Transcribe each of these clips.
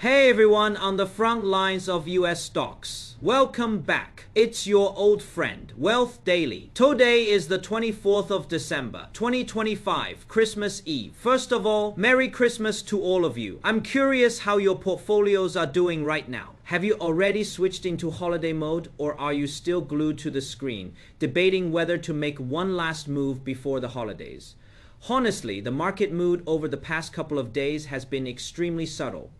Hey everyone on the front lines of US stocks. Welcome back. It's your old friend, Wealth Daily. Today is the 24th of December, 2025, Christmas Eve. First of all, Merry Christmas to all of you. I'm curious how your portfolios are doing right now. Have you already switched into holiday mode, or are you still glued to the screen, debating whether to make one last move before the holidays? Honestly, the market mood over the past couple of days has been extremely subtle.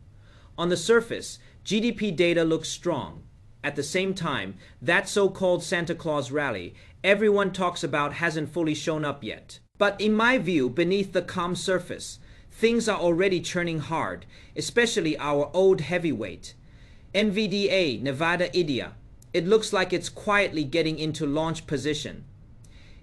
On the surface, GDP data looks strong. At the same time, that so-called Santa Claus rally everyone talks about hasn't fully shown up yet. But in my view, beneath the calm surface, things are already churning hard, especially our old heavyweight, NVDA, Nevada IDEA. It looks like it's quietly getting into launch position.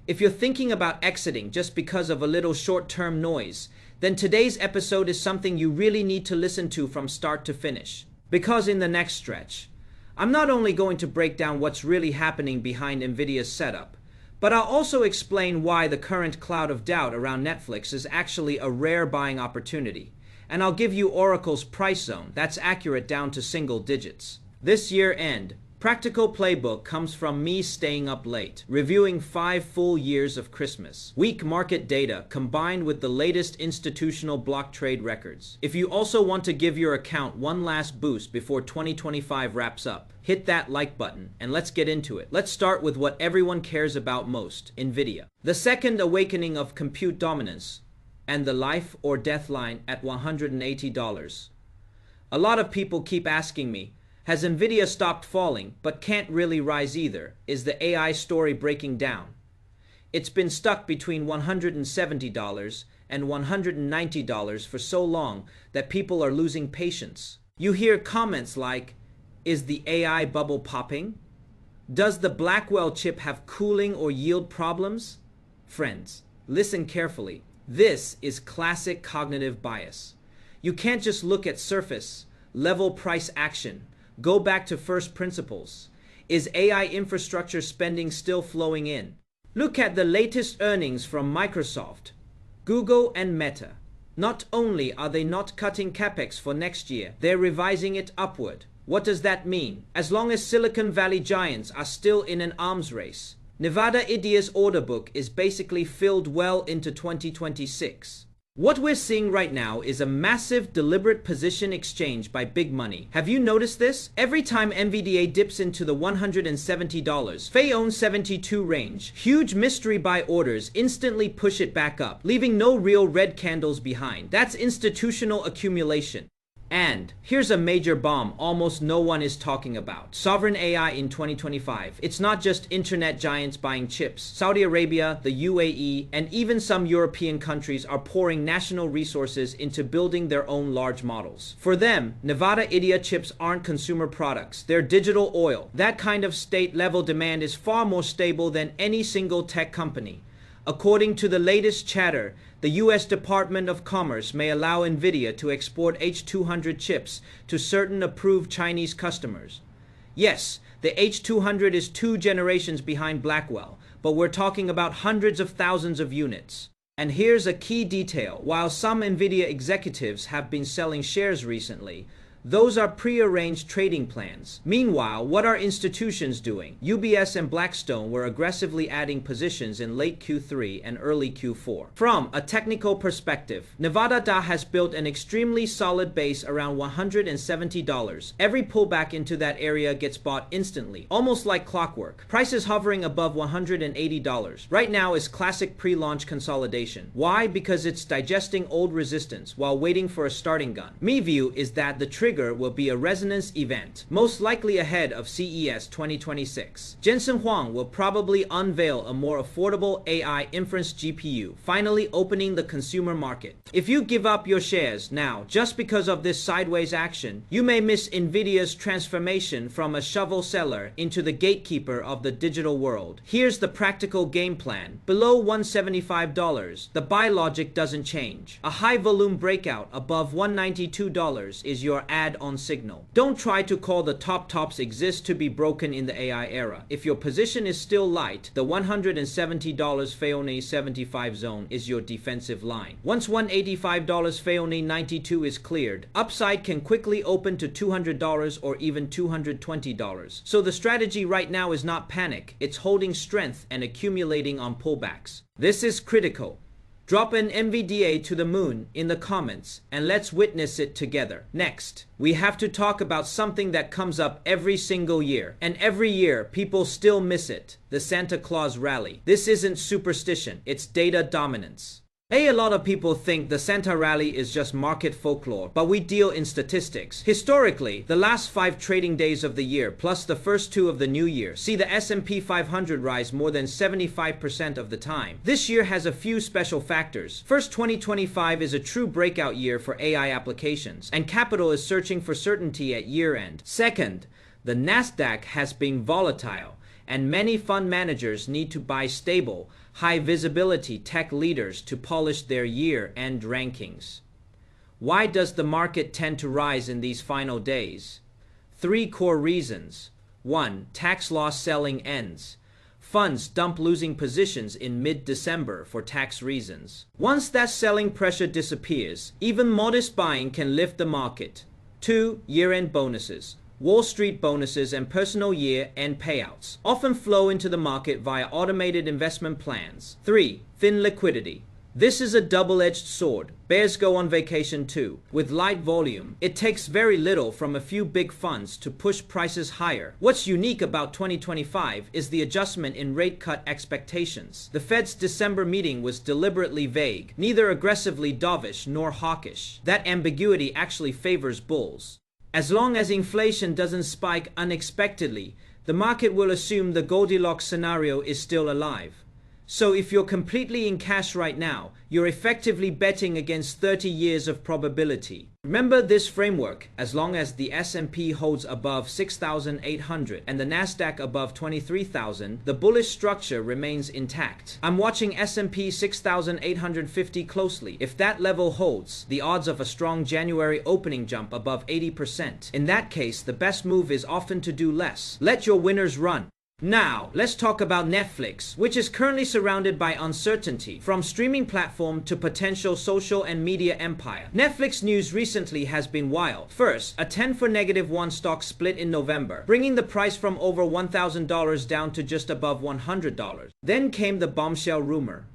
If you're thinking about exiting just because of a little short-term noise, then today's episode is something you really need to listen to from start to finish. Because in the next stretch, I'm not only going to break down what's really happening behind NVIDIA's setup, but I'll also explain why the current cloud of doubt around Netflix is actually a rare buying opportunity. And I'll give you Oracle's price zone that's accurate down to single digits. This year-end Practical Playbook comes from me staying up late, reviewing 5 full years of Christmas. Weak market data combined with the latest institutional block trade records. If you also want to give your account one last boost before 2025 wraps up, hit that like button and let's get into it. Let's start with what everyone cares about most, NVIDIA. The second awakening of compute dominance and the life or death line at $180. A lot of people keep asking me, has NVIDIA stopped falling but can't really rise either? Is the AI story breaking down? It's been stuck between $170 and $190 for so long that people are losing patience. You hear comments like, is the AI bubble popping? Does the Blackwell chip have cooling or yield problems? Friends, listen carefully. This is classic cognitive bias. You can't just look at surface level price action. Go back to first principles. Is AI infrastructure spending still flowing in? Look at the latest earnings from Microsoft, Google, and Meta. Not only are they not cutting capex for next year, they're revising it upward. What does that mean? As long as Silicon Valley giants are still in an arms race, Nevada IDEA's order book is basically filled well into 2026. What we're seeing right now is a massive deliberate position exchange by big money. Have you noticed this? Every time NVDA dips into the $170, FAON 72 range, huge mystery buy orders instantly push it back up, leaving no real red candles behind. That's institutional accumulation. And here's a major bomb almost no one is talking about. Sovereign AI in 2025. It's not just internet giants buying chips. Saudi Arabia, the UAE, and even some European countries are pouring national resources into building their own large models. For them, Nevada IDEA chips aren't consumer products. They're digital oil. That kind of state-level demand is far more stable than any single tech company. According to the latest chatter, the US Department of Commerce may allow NVIDIA to export H200 chips to certain approved Chinese customers. Yes, the H200 is 2 generations behind Blackwell, but we're talking about hundreds of thousands of units. And here's a key detail. While some NVIDIA executives have been selling shares recently, those are pre-arranged trading plans. Meanwhile, what are institutions doing? UBS and Blackstone were aggressively adding positions in late Q3 and early Q4. From a technical perspective, Nevada DA has built an extremely solid base around $170. Every pullback into that area gets bought instantly, almost like clockwork. Prices hovering above $180. Right now is classic pre-launch consolidation. Why? Because it's digesting old resistance while waiting for a starting gun. My view is that the trigger will be a resonance event, most likely ahead of CES 2026. Jensen Huang will probably unveil a more affordable AI inference GPU, finally opening the consumer market. If you give up your shares now just because of this sideways action, you may miss NVIDIA's transformation from a shovel seller into the gatekeeper of the digital world. Here's the practical game plan. Below $175, the buy logic doesn't change. A high volume breakout above $192 is your ad add-on signal. Don't try to call the top tops exist to be broken in the AI era. If your position is still light, the $170 Feone 75 zone is your defensive line. Once $185 Feone 92 is cleared, upside can quickly open to $200 or even $220. So the strategy right now is not panic, it's holding strength and accumulating on pullbacks. This is critical. Drop an MVDA to the moon in the comments and let's witness it together. Next, we have to talk about something that comes up every single year, and every year people still miss it: the Santa Claus rally. This isn't superstition, it's data dominance. A lot of people think the Santa rally is just market folklore, but we deal in statistics. Historically, the last 5 trading days of the year plus the first 2 of the new year see the S&P 500 rise more than 75% of the time. This year has a few special factors. First, 2025 is a true breakout year for AI applications, and capital is searching for certainty at year-end. Second, the Nasdaq has been volatile, and many fund managers need to buy stable, high-visibility tech leaders to polish their year-end rankings. Why does the market tend to rise in these final days? 3 core reasons. 1. Tax loss selling ends. Funds dump losing positions in mid-December for tax reasons. Once that selling pressure disappears, even modest buying can lift the market. 2. Year-end bonuses. Wall Street bonuses and personal year-end payouts often flow into the market via automated investment plans. 3. Thin liquidity. This is a double-edged sword. Bears go on vacation too. With light volume, it takes very little from a few big funds to push prices higher. What's unique about 2025 is the adjustment in rate cut expectations. The Fed's December meeting was deliberately vague, neither aggressively dovish nor hawkish. That ambiguity actually favors bulls. As long as inflation doesn't spike unexpectedly, the market will assume the Goldilocks scenario is still alive. So if you're completely in cash right now, you're effectively betting against 30 years of probability. Remember this framework: as long as the S&P holds above 6,800 and the Nasdaq above 23,000, the bullish structure remains intact. I'm watching S&P 6,850 closely. If that level holds, the odds of a strong January opening jump above 80%. In that case, the best move is often to do less. Let your winners run. Now, let's talk about Netflix, which is currently surrounded by uncertainty, from streaming platform to potential social and media empire. Netflix news recently has been wild. First, a 10 for -1 stock split in November, bringing the price from over $1,000 down to just above $100. Then came the bombshell rumor: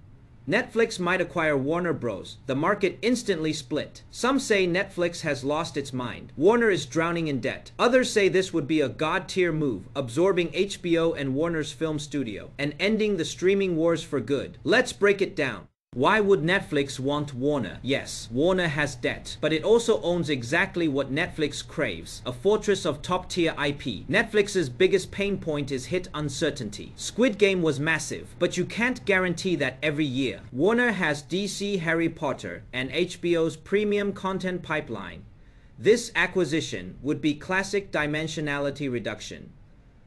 Netflix might acquire Warner Bros. The market instantly split. Some say Netflix has lost its mind. Warner is drowning in debt. Others say this would be a god-tier move, absorbing HBO and Warner's film studio, and ending the streaming wars for good. Let's break it down. Why would Netflix want Warner? Yes, Warner has debt, but it also owns exactly what Netflix craves: a fortress of top-tier IP. Netflix's biggest pain point is hit uncertainty. Squid Game was massive, but you can't guarantee that every year. Warner has DC, Harry Potter, and HBO's premium content pipeline. This acquisition would be classic dimensionality reduction.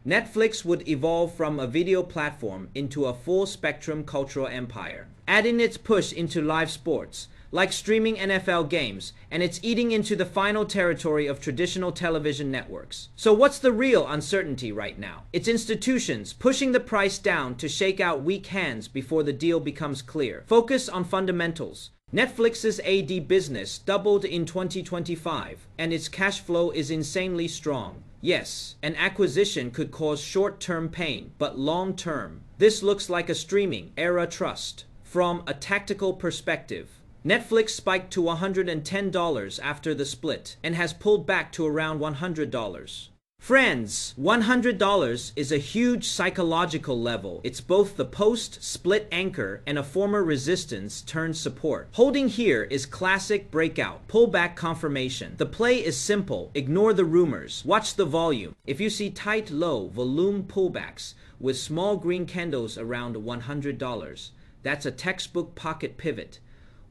Netflix would evolve from a video platform into a full-spectrum cultural empire. Add in its push into live sports, like streaming NFL games, and it's eating into the final territory of traditional television networks. So what's the real uncertainty right now? It's institutions pushing the price down to shake out weak hands before the deal becomes clear. Focus on fundamentals. Netflix's AD business doubled in 2025, and its cash flow is insanely strong. Yes, an acquisition could cause short-term pain, but long-term, this looks like a streaming era trust. From a tactical perspective, Netflix spiked to $110 after the split and has pulled back to around $100. Friends, $100 is a huge psychological level. It's both the post-split anchor and a former resistance turned support. Holding here is classic breakout, pullback confirmation. The play is simple. Ignore the rumors. Watch the volume. If you see tight, low volume pullbacks with small green candles around $100, that's a textbook pocket pivot.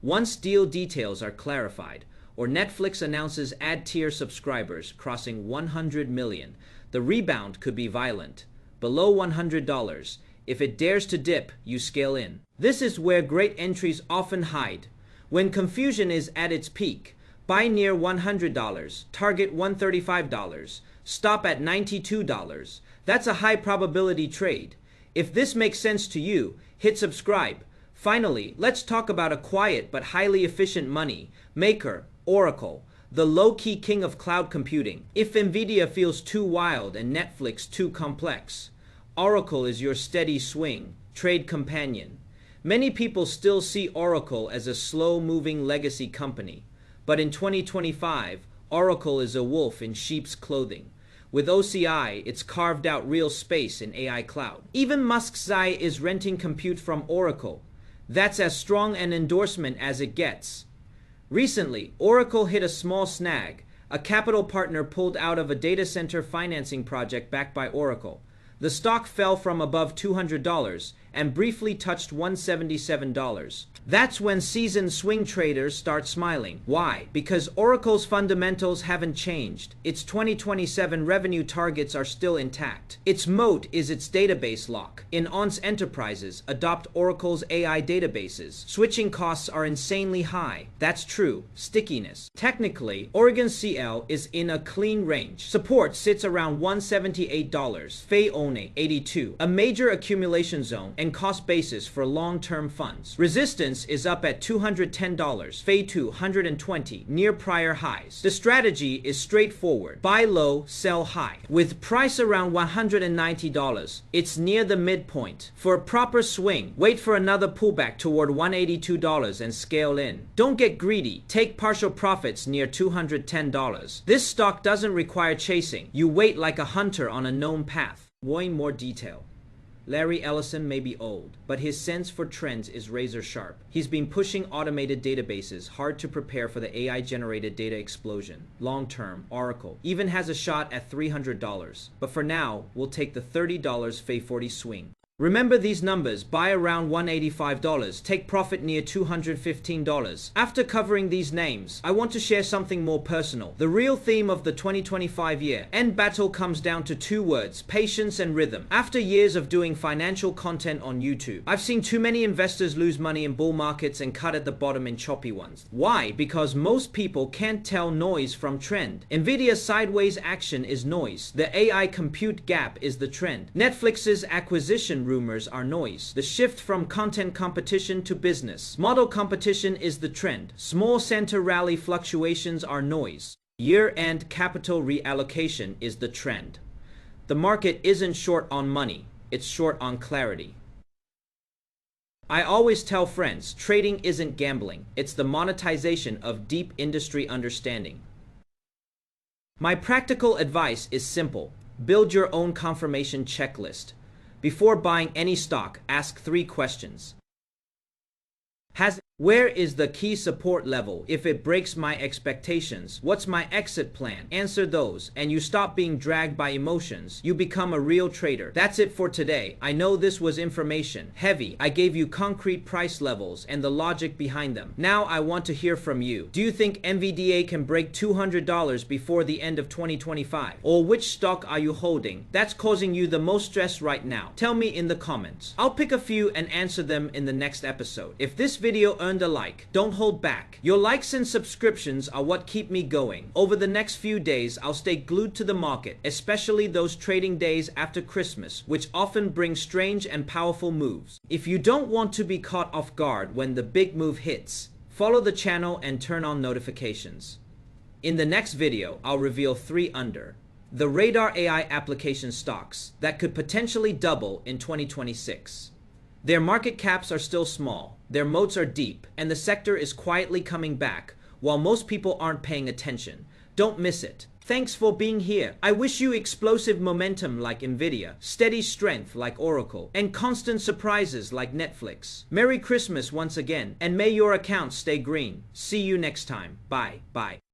Once deal details are clarified, or Netflix announces ad-tier subscribers crossing 100 million, the rebound could be violent. Below $100, if it dares to dip, you scale in. This is where great entries often hide. When confusion is at its peak, Buy near $100, target $135, stop at $92. That's a high probability trade. If this makes sense to you, hit subscribe. Finally, let's talk about a quiet but highly efficient money maker, Oracle, the low-key king of cloud computing. If Nvidia feels too wild and Netflix too complex, Oracle is your steady swing, trade companion. Many people still see Oracle as a slow-moving legacy company, but in 2025, Oracle is a wolf in sheep's clothing. With OCI, it's carved out real space in AI cloud. Even Musk's Xi is renting compute from Oracle. That's as strong an endorsement as it gets. Recently, Oracle hit a small snag. A capital partner pulled out of a data center financing project backed by Oracle. The stock fell from above $200 and briefly touched $177. That's when seasoned swing traders start smiling. Why? Because Oracle's fundamentals haven't changed. Its 2027 revenue targets are still intact. Its moat is its database lock. In-ons enterprises adopt Oracle's AI databases. Switching costs are insanely high. That's true. Stickiness. Technically, Oregon CL is in a clean range. Support sits around $178. Fei One 82. A major accumulation zone and cost basis for long-term funds. Resistance is up at $210, Fei 220, near prior highs. The strategy is straightforward. Buy low, sell high. With price around $190, it's near the midpoint. For a proper swing, wait for another pullback toward $182 and scale in. Don't get greedy. Take partial profits near $210. This stock doesn't require chasing. You wait like a hunter on a known path. In more detail. Larry Ellison may be old, but his sense for trends is razor sharp. He's been pushing automated databases hard to prepare for the AI-generated data explosion. Long-term, Oracle even has a shot at $300. But for now, we'll take the $30 Fei 40 swing. Remember these numbers. Buy around $185, take profit near $215. After covering these names, I want to share something more personal. The real theme of the 2025 year end battle comes down to two words: patience and rhythm. After years of doing financial content on YouTube, I've seen too many investors lose money in bull markets and cut at the bottom in choppy ones. Why? Because most people can't tell noise from trend. Nvidia's sideways action is noise. The AI compute gap is the trend. Netflix's acquisition rumors are noise. The shift from content competition to business model competition is the trend. Small center rally fluctuations are noise. Year-end capital reallocation is the trend. The market isn't short on money, it's short on clarity. I always tell friends, trading isn't gambling, it's the monetization of deep industry understanding. My practical advice is simple. Build your own confirmation checklist. Before buying any stock, ask 3 questions. Where is the key support level? If it breaks my expectations, what's my exit plan? Answer those, and you stop being dragged by emotions. You become a real trader. That's it for today. I know this was information heavy. I gave you concrete price levels and the logic behind them. Now I want to hear from you. Do you think NVDA can break $200 before the end of 2025? Or which stock are you holding that's causing you the most stress right now? Tell me in the comments. I'll pick a few and answer them in the next episode. If this video earned a like, don't hold back. Your likes and subscriptions are what keep me going. Over the next few days, I'll stay glued to the market, especially those trading days after Christmas, which often bring strange and powerful moves. If you don't want to be caught off guard when the big move hits, follow the channel and turn on notifications. In the next video, I'll reveal 3 under the radar AI application stocks that could potentially double in 2026. Their market caps are still small, their moats are deep, and the sector is quietly coming back while most people aren't paying attention. Don't miss it. Thanks for being here. I wish you explosive momentum like Nvidia, steady strength like Oracle, and constant surprises like Netflix. Merry Christmas once again, and may your account stay green. See you next time. Bye.